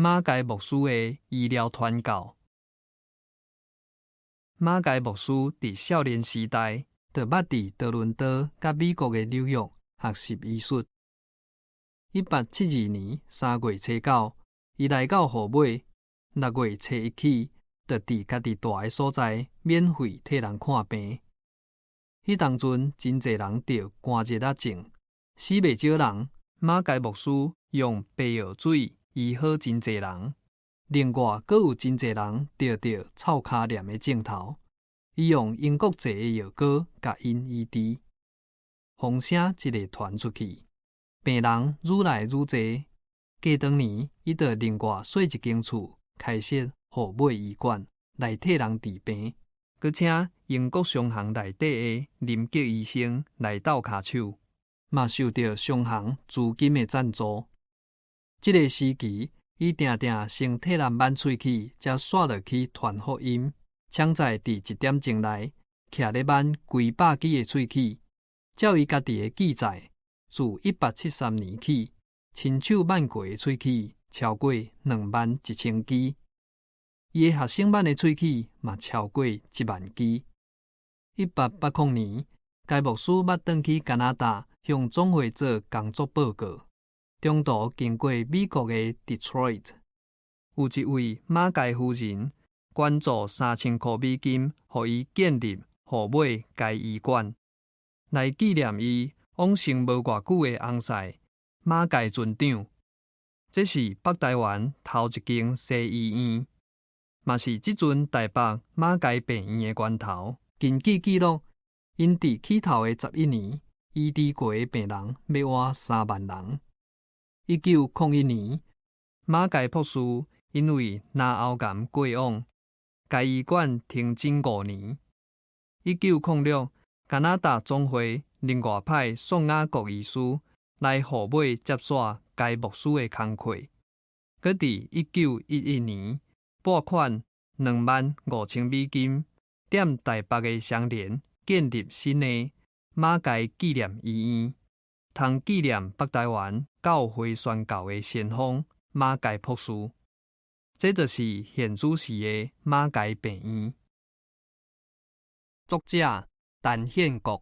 马偕牧师的医疗传教。马偕牧师伫少年时代，就捌伫多伦多甲美国的纽约学习医术。1872年3月初9，伊来到河尾，6月初1起，就伫家己住的所在免费替人看病。迄当阵真侪人得寒热仔症，死袂少人。马偕牧师用白药水医好真侪人，另外阁有真侪人得到臭脚黏的症头，伊用英国製的药膏甲因医治。风声一个传出去，病人愈来愈侪。过当年，伊就另外设一间厝，开设河尾医馆来替人治病，佮请英国商行内底的林吉医生来斗骹手。嘛受到商行资金的赞助。这个时期，伊定定先替人挽喙齿，才煞落去传福音。抢在伫1点钟内，徛咧挽几百支的喙齿。照伊家己的记载，自1873年起，亲手挽过的喙齿超过21000支。伊的学生挽的喙齿嘛超过10000支。1880年，该牧师捌转去加拿大。向总会做工作报告，中途经过美国的 Detroit， 有一位马偕夫人捐助3000块美金，予伊建立河尾该医馆，来纪念伊往生无偌久的翁婿马偕船长。这是北台湾头一间西医院，嘛是即阵台北马偕病院的源头。根据记录，因伫起头的11年。医治过的病人要换3万人。1901年，马偕博士因为脑喉癌过往，该医馆停诊5年。1906，加拿大总会另外派宋雅国医师来河尾接续该牧师的工课。搁伫1911年，拨款25000美金，踮台北的双连建立新的马偕纪念医院，通纪念北台湾教会宣教的先锋马偕博士。这就是现主时的马偕病院。作者陈宪国。